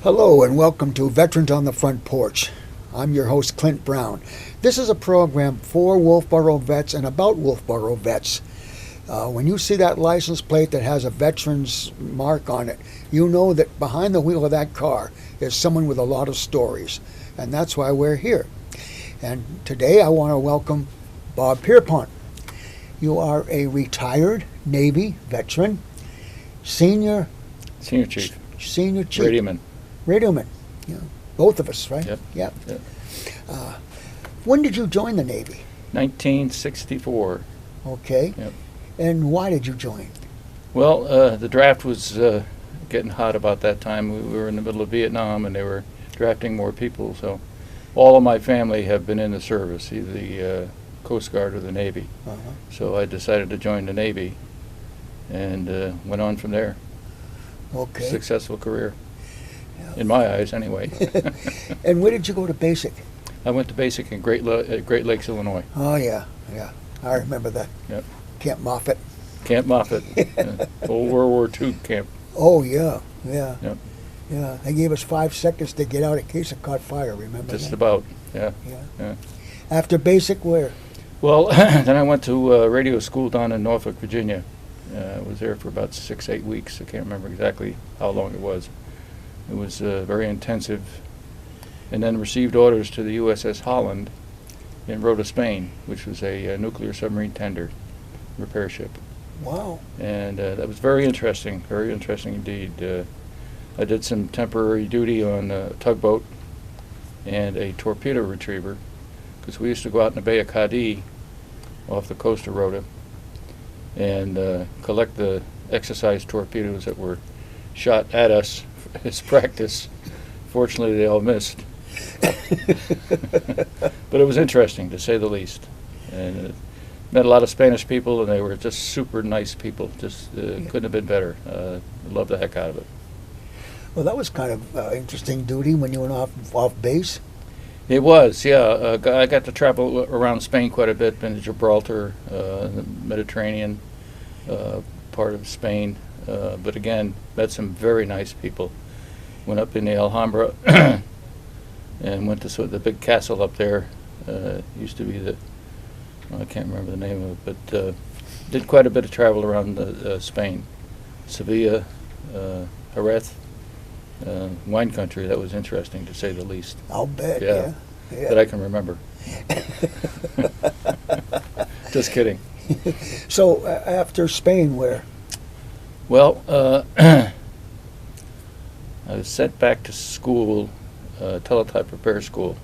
Hello and welcome to Veterans on the Front Porch. I'm your host, Clint Brown. This is a program for Wolfeboro vets and about Wolfeboro vets. When you see that license plate that has a veteran's mark on it, you know that behind the wheel of that car is someone with a lot of stories, and that's why we're here. And today I want to welcome Bob Pierpont. You are a retired Navy veteran, senior chief. Radioman, yeah, both of us, right? Yep. When did you join the Navy? 1964. Okay. Yep. And why did you join? Well, the draft was getting hot about that time. We were in the middle of Vietnam, and they were drafting more people. So all of my family have been in the service, either the Coast Guard or the Navy. Uh-huh. So I decided to join the Navy and went on from there. Okay. Successful career. In my eyes, anyway. And where did you go to basic? I went to basic in Great Lakes, Illinois. Oh, yeah. I remember that. Yep. Camp Moffett. Old World War II camp. Oh, yeah. Yep. Yeah, they gave us 5 seconds to get out in case it caught fire, remember Just that? about, yeah. After basic, where? Well, then I went to radio school down in Norfolk, Virginia. I was there for about 6-8 weeks. I can't remember exactly how long it was. It was very intensive, and then received orders to the USS Holland in Rota, Spain, which was a nuclear submarine tender repair ship. Wow. And that was very interesting indeed. I did some temporary duty on a tugboat and a torpedo retriever, because we used to go out in the Bay of Cadiz off the coast of Rota and collect the exercise torpedoes that were shot at us as practice. Fortunately, they all missed. But it was interesting, to say the least. And met a lot of Spanish people, and they were just super nice people. Just couldn't have been better. Loved the heck out of it. Well, that was kind of interesting duty when you went off base. It was, yeah. I got to travel around Spain quite a bit. Been to Gibraltar, the Mediterranean part of Spain. But again, met some very nice people. Went up in the Alhambra and went to the big castle up there. Used to be I can't remember the name of it, but did quite a bit of travel around Spain. Sevilla, Jerez, wine country. That was interesting, to say the least. I'll bet, yeah. That I can remember. Just kidding. So after Spain, where? Well, I was sent back to school, teletype repair school,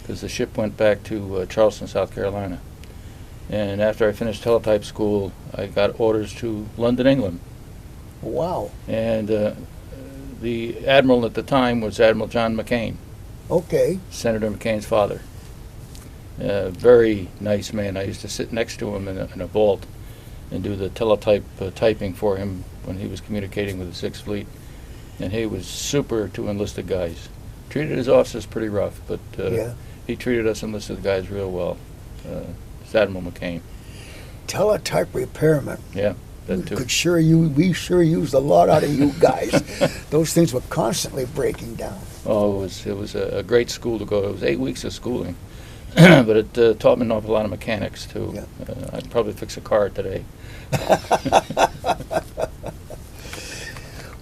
because the ship went back to Charleston, South Carolina. And after I finished teletype school, I got orders to London, England. Wow. And the admiral at the time was Admiral John McCain. Okay. Senator McCain's father. Very nice man. I used to sit next to him in a vault and do the teletype typing for him when he was communicating with the Sixth Fleet. And he was super to enlisted guys. Treated his officers pretty rough, but he treated us enlisted guys real well. It's Admiral McCain. Teletype repairman. Yeah, that too. We sure used a lot out of you guys. Those things were constantly breaking down. Oh, it was a great school to go. It was 8 weeks of schooling, but it taught me an awful lot of mechanics too. Yeah. I'd probably fix a car today.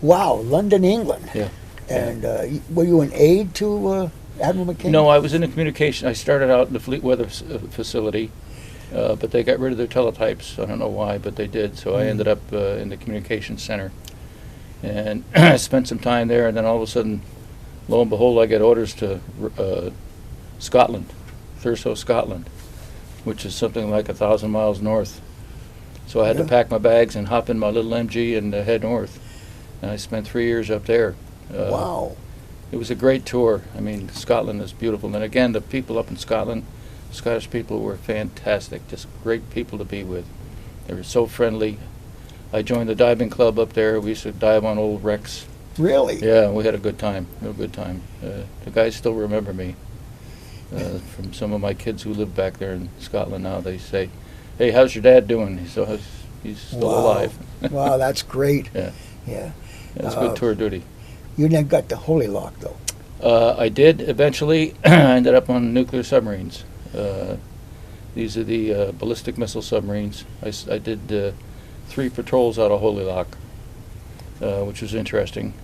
Wow, London, England. Yeah. And were you an aide to Admiral McCain? No, I was in the communication. I started out in the Fleet Weather facility, but they got rid of their teletypes. I don't know why, but they did. So I ended up in the communications center, and I spent some time there. And then all of a sudden, lo and behold, I get orders to Scotland, Thurso, Scotland, which is something like 1,000 miles north. So I had to pack my bags and hop in my little MG and head north. And I spent 3 years up there. Wow. It was a great tour. I mean, Scotland is beautiful. And again, the people up in Scotland, Scottish people were fantastic, just great people to be with. They were so friendly. I joined the diving club up there. We used to dive on old wrecks. Really? Yeah, we had a good time, real good time. The guys still remember me. From some of my kids who live back there in Scotland now, they say, "Hey, how's your dad doing?" He's still alive. Wow, that's great. Yeah. Yeah. It's good tour duty. You never got the Holy Lock, though. I did eventually. I ended up on nuclear submarines. These are the ballistic missile submarines. I did 3 patrols out of Holy Lock, which was interesting.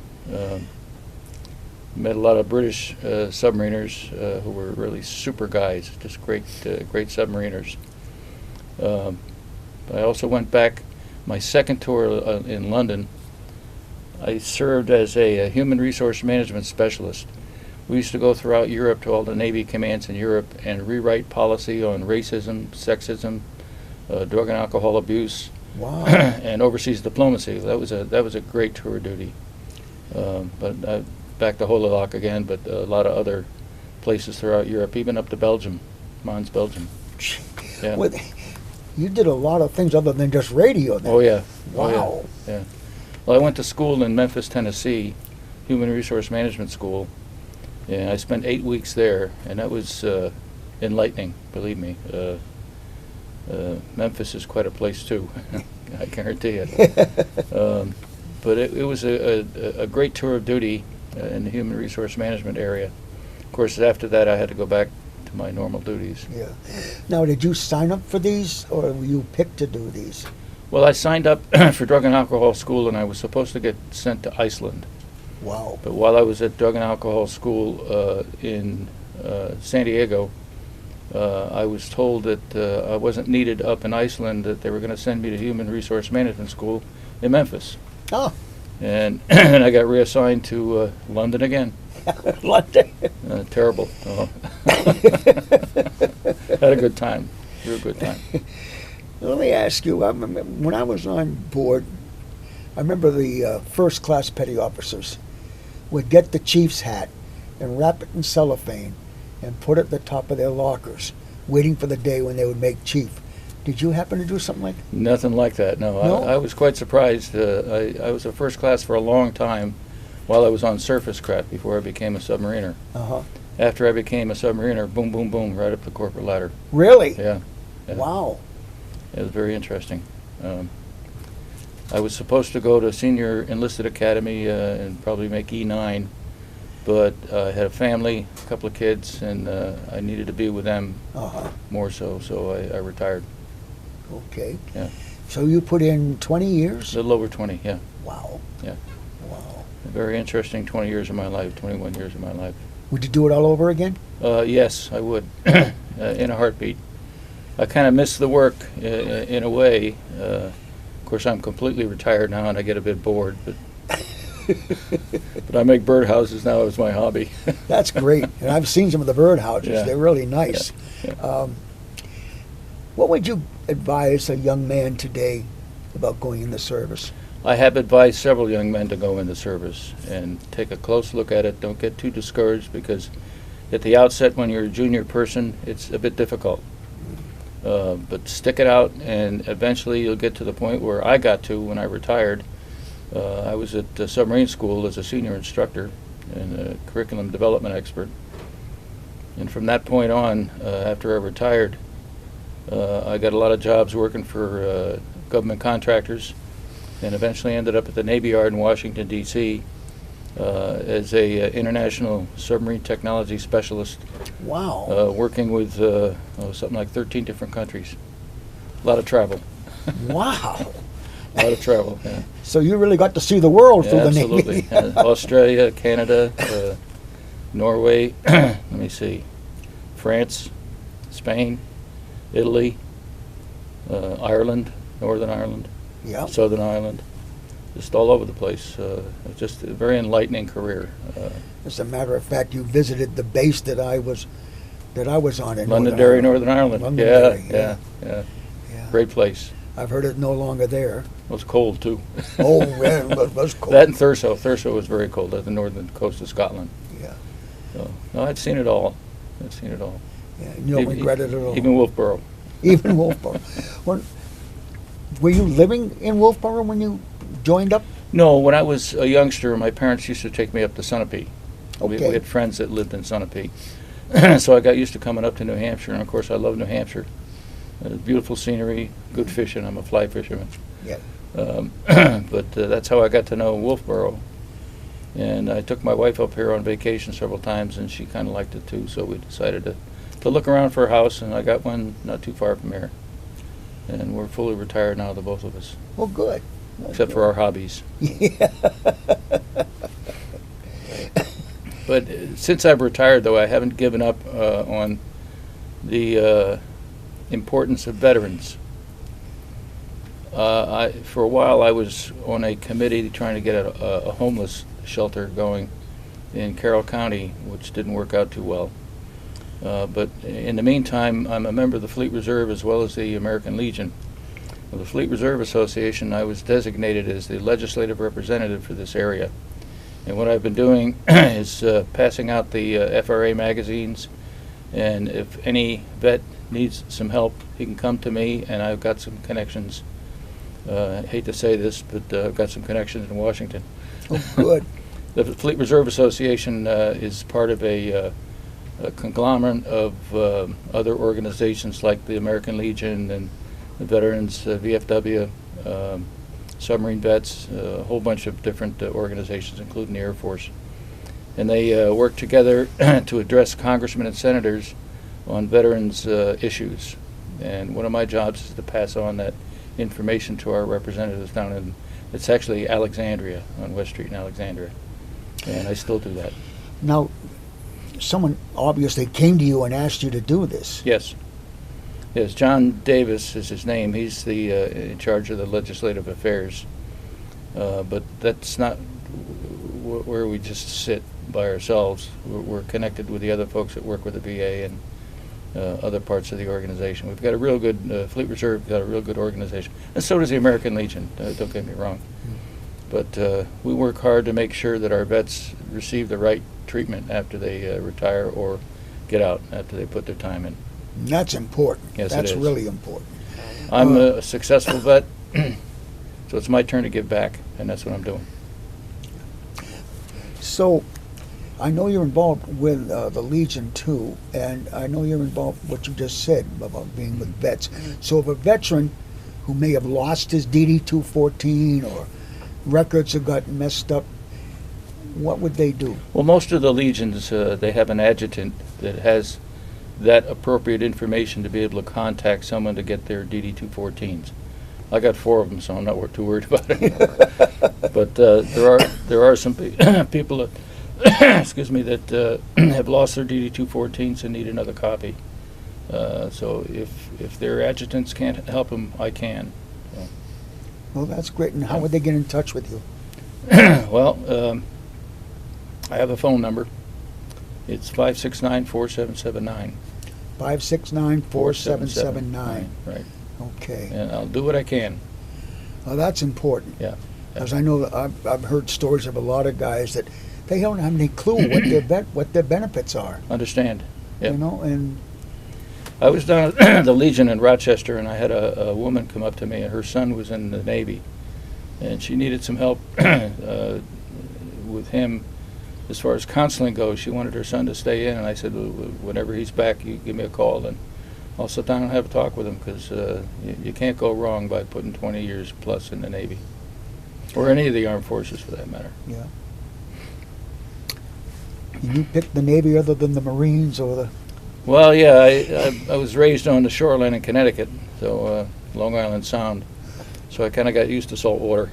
Met a lot of British submariners who were really super guys, just great submariners. I also went back my second tour in London. I served as a human resource management specialist. We used to go throughout Europe to all the Navy commands in Europe and rewrite policy on racism, sexism, drug and alcohol abuse, Wow. and overseas diplomacy. That was a great tour of duty. But back to Holy Lock again, but a lot of other places throughout Europe, even up to Belgium, Mons, Belgium. Yeah. Well, you did a lot of things other than just radio then. Oh yeah. Wow. Oh, yeah. Well, I went to school in Memphis, Tennessee, Human Resource Management School, and I spent 8 weeks there, and that was enlightening, believe me. Memphis is quite a place too, I guarantee it. But it was a great tour of duty in the human resource management area. Of course, after that, I had to go back to my normal duties. Yeah. Now, did you sign up for these, or were you picked to do these? Well, I signed up for drug and alcohol school, and I was supposed to get sent to Iceland. Wow. But while I was at drug and alcohol school in San Diego, I was told that I wasn't needed up in Iceland, that they were going to send me to human resource management school in Memphis. Oh. And I got reassigned to London again. London. Terrible. Oh. Had a good time. Real good time. Let me ask you, I remember when I was on board, I remember the first class petty officers would get the chief's hat and wrap it in cellophane and put it at the top of their lockers, waiting for the day when they would make chief. Did you happen to do something like that? Nothing like that, no. No? I was quite surprised. I was a first class for a long time while I was on surface craft before I became a submariner. Uh-huh. After I became a submariner, boom, boom, boom, right up the corporate ladder. Really? Yeah. Yeah. Wow. It was very interesting. I was supposed to go to Senior Enlisted Academy and probably make E9, but I had a family, a couple of kids, and I needed to be with them Uh-huh. more so I retired. Okay. Yeah. So you put in 20 years? A little over 20, yeah. Wow. Yeah. Wow. A very interesting 20 years of my life, 21 years of my life. Would you do it all over again? Yes, I would, in a heartbeat. I kind of miss the work in a way. Of course, I'm completely retired now, and I get a bit bored. But but I make birdhouses now as my hobby. That's great. And I've seen some of the birdhouses. Yeah. They're really nice. Yeah. What would you advise a young man today about going in the service? I have advised several young men to go into service and take a close look at it. Don't get too discouraged, because at the outset, when you're a junior person, it's a bit difficult. But stick it out, and eventually you'll get to the point where I got to when I retired. I was at submarine school as a senior instructor and a curriculum development expert. And from that point on, after I retired, I got a lot of jobs working for government contractors, and eventually ended up at the Navy Yard in Washington, D.C. As a international submarine technology specialist. Wow. Working with something like 13 different countries. A lot of travel. Wow. A lot of travel, yeah. So you really got to see the world Yeah, through the absolutely. Navy. Australia, Canada, Norway, let me see, France, Spain, Italy, Ireland, Northern Ireland, Yep. Southern Ireland, just all over the place. Just a very enlightening career. As a matter of fact, you visited the base that I was on in Londonderry, Northern Northern Ireland. Londonderry, Yeah. yeah. Great place. I've heard it's no longer there. It was cold too. Oh, yeah, it was cold. That and Thurso. Thurso was very cold at the northern coast of Scotland. Yeah. So, no, I'd seen it all. I'd seen it all. Yeah, and you don't regret it at all. Even Wolfeboro. Even Wolfeboro. Were you living in Wolfeboro when you joined up? No, when I was a youngster, my parents used to take me up to Sunapee. We Okay. had friends that lived in Sunapee. So I got used to coming up to New Hampshire, and of course I love New Hampshire. Beautiful scenery, good fishing. I'm a fly fisherman. Yeah. But that's how I got to know Wolfeboro. And I took my wife up here on vacation several times, and she kind of liked it too, so we decided to look around for a house, and I got one not too far from here. And we're fully retired now, the both of us, Well, good. except for our hobbies. Yeah. But since I've retired, though, I haven't given up on the importance of veterans. For a while, I was on a committee trying to get a homeless shelter going in Carroll County, which didn't work out too well. But in the meantime, I'm a member of the Fleet Reserve as well as the American Legion. Of the Fleet Reserve Association, I was designated as the legislative representative for this area. And what I've been doing is passing out the FRA magazines, and if any vet needs some help, he can come to me, and I've got some connections. I hate to say this, but I've got some connections in Washington. Oh, good. The Fleet Reserve Association is part of a conglomerate of other organizations like the American Legion and the Veterans, VFW, Submarine Vets, a whole bunch of different organizations, including the Air Force. And they work together to address congressmen and senators on veterans issues. And one of my jobs is to pass on that information to our representatives down in, it's actually Alexandria, on West Street in Alexandria. And I still do that. Now, someone obviously came to you and asked you to do this. Yes. Yes, John Davis is his name. He's the in charge of the legislative affairs. But that's not where we just sit by ourselves. We're connected with the other folks that work with the VA and other parts of the organization. We've got a real good, Fleet Reserve got a real good organization. And so does the American Legion, don't get me wrong. But we work hard to make sure that our vets receive the right treatment after they retire or get out, after they put their time in. And that's important. Yes, That's it is. really important. I'm a successful vet, so it's my turn to give back, and that's what I'm doing. So, I know you're involved with the Legion too, and I know you're involved with what you just said about being with vets. So if a veteran who may have lost his DD-214 or records have gotten messed up, what would they do? Well, most of the legions, they have an adjutant that has that appropriate information to be able to contact someone to get their DD-214s. I got 4 of them, so I'm not too worried about it. But there are some people that, excuse me, that have lost their DD-214s and need another copy. So if their adjutants can't help them, I can. So. Well, that's great. And how would they get in touch with you? Well, I have a phone number. It's 569-4779. 569-4779. Right. Okay. And I'll do what I can. Well, that's important. Yeah. Because I know I've heard stories of a lot of guys that they don't have any clue what their benefits are. Understand. Yep. You know, and I was down at the Legion in Rochester, and I had a woman come up to me, and her son was in the Navy, and she needed some help with him as far as counseling goes. She wanted her son to stay in, and I said, well, whenever he's back, you give me a call, and I'll sit down and have a talk with him, because you can't go wrong by putting 20 years plus in the Navy, or any of the armed forces for that matter. yeah. You picked the Navy other than the Marines or the... Well, yeah, I was raised on the shoreline in Connecticut, so Long Island Sound, so I kind of got used to salt water.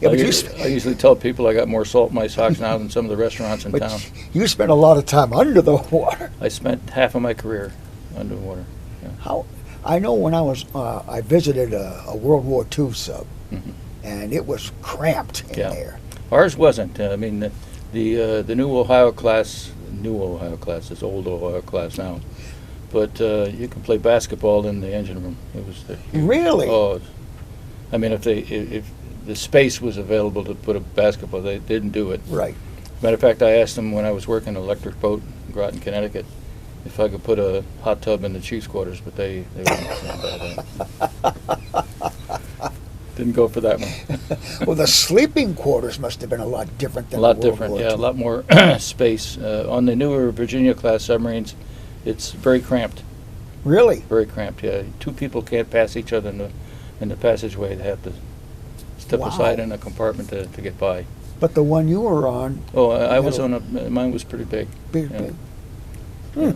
Yeah, but I usually tell people I got more salt in my socks now than some of the restaurants in but town. you spent a lot of time under the water. I spent half of my career underwater. Yeah. How? I know when I visited a World War II sub, Mhm. and it was cramped in Yeah. there. Ours wasn't. I mean, the new Ohio class is old Ohio class now, but you can play basketball in the engine room. It was Really? Oh, I mean, if the space was available to put a basketball, they didn't do it. Right. Matter of fact, I asked them when I was working an electric boat in Groton, Connecticut, if I could put a hot tub in the chief's quarters, but they wouldn't. Didn't go for that one. Well, the sleeping quarters must have been a lot different than A lot the World different, War yeah, a II. lot more space. On the newer Virginia-class submarines, it's very cramped, Really? very cramped, yeah. 2 people can't pass each other in the passageway. They have to step Wow. aside in a compartment to get by. But the one you were on, Oh, I was Metal. on a, mine was pretty big. big, Yeah. big.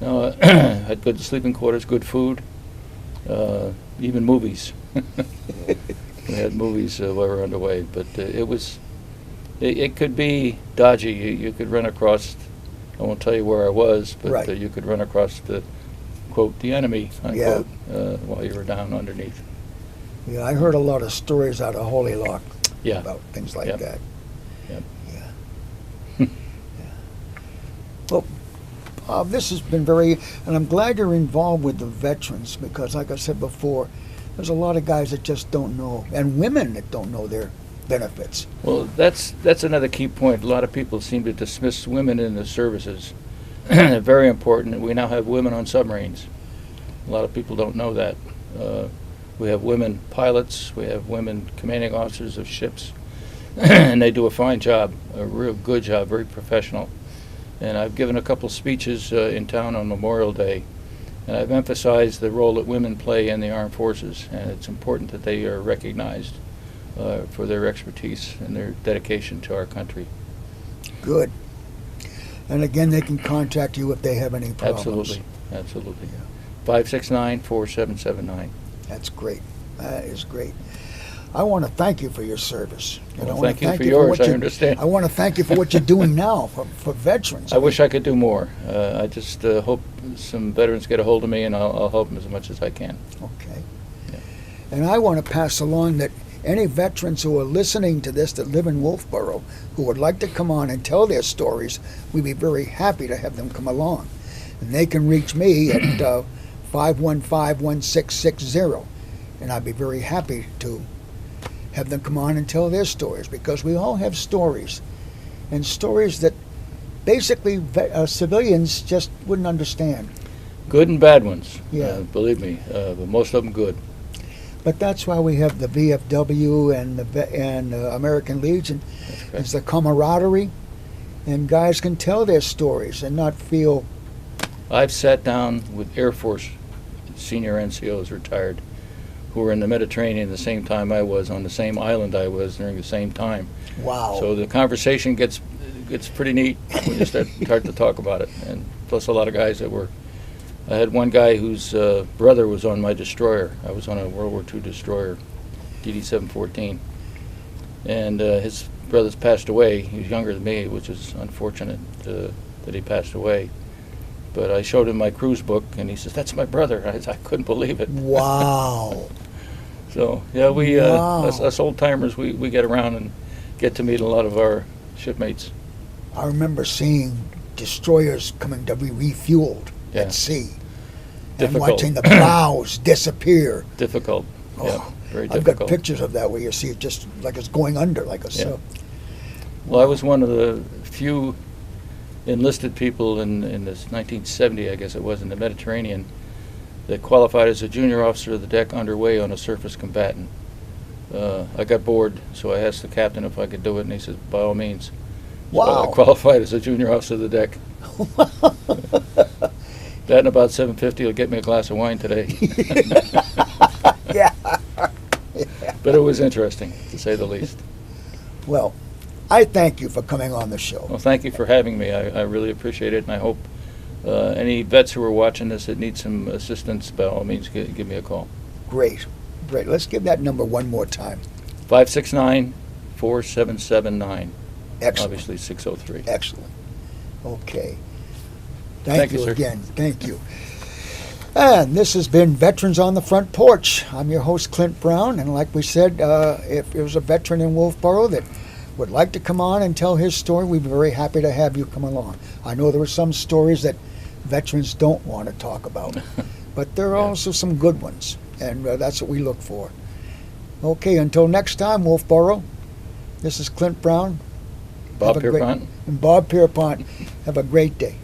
No, had good sleeping quarters, good food, even movies. We had movies while we were underway, but it could be dodgy. You could run across, I won't tell you where I was, but Right. You could run across quote, the enemy, unquote, while you were down underneath. Yeah, I heard a lot of stories out of Holy Lock Yeah. about things like Yep. that. Yep. Yeah. Well, this has been and I'm glad you're involved with the veterans because, like I said before, there's a lot of guys that just don't know, and women that don't know their benefits. Well, that's another key point. A lot of people seem to dismiss women in the services. Very important. We now have women on submarines. A lot of people don't know that. We have women pilots. We have women commanding officers of ships, and they do a fine job, a real good job, very professional. And I've given a couple speeches in town on Memorial Day, and I've emphasized the role that women play in the armed forces, and it's important that they are recognized for their expertise and their dedication to our country. Good. And again, they can contact you if they have any problems. Absolutely. Yeah. 569-4779. That's great. That is great. I want to thank you for your service. And Well, I wanna thank you for yours, I understand. I want to thank you for what you're doing now for veterans. I wish I could do more. I just hope some veterans get a hold of me, and I'll help them as much as I can. Okay. Yeah. And I want to pass along that any veterans who are listening to this that live in Wolfeboro who would like to come on and tell their stories, we'd be very happy to have them come along. And they can reach me at 515-1660. And I'd be very happy to have them come on and tell their stories because we all have stories. And stories that basically civilians just wouldn't understand. Good and bad ones. Yeah. Believe me, but most of them good. But that's why we have the VFW and the American Legion. That's It's correct. the camaraderie, and guys can tell their stories and not feel. I've sat down with Air Force senior NCOs retired who were in the Mediterranean the same time I was, on the same island I was during the same time. Wow. So the conversation gets pretty neat when you start to talk about it. And plus a lot of guys that were. I had one guy whose brother was on my destroyer. I was on a World War II destroyer, DD-714. And his brother's passed away. He was younger than me, which is unfortunate that he passed away. But I showed him my cruise book, and he says, "That's my brother." I couldn't believe it. Wow. So, yeah, we Wow. us old-timers, we get around and get to meet a lot of our shipmates. I remember seeing destroyers coming to be refueled Yeah. at sea. Difficult. And watching the bows disappear. Difficult. Yeah, very I've difficult. got pictures of that where you see it just like it's going under, like a Yeah. ship. Well, I was one of the few enlisted people in this 1970, I guess it was, in the Mediterranean that qualified as a junior officer of the deck underway on a surface combatant. I got bored, so I asked the captain if I could do it, and he said, by all means. So Wow. I qualified as a junior officer of the deck. That and about $7.50 will get me a glass of wine today. Yeah. But it was interesting, to say the least. Well, I thank you for coming on the show. Well, thank you for having me. I really appreciate it, and I hope any vets who are watching this that need some assistance, by all means, give me a call. Great. Great. Let's give that number one more time. 569-4779. Excellent. Obviously 603. Excellent. Okay. Thank you, you sir. again. Thank you. And this has been Veterans on the Front Porch. I'm your host, Clint Brown, and like we said, if there's a veteran in Wolfeboro that would like to come on and tell his story, we'd be very happy to have you come along. I know there are some stories that veterans don't want to talk about, but there are Yeah. also some good ones, and that's what we look for. Okay, until next time, Wolfeboro, this is Clint Brown. Bob Have a great- Pierpont. And Bob Pierpont. Have a great day.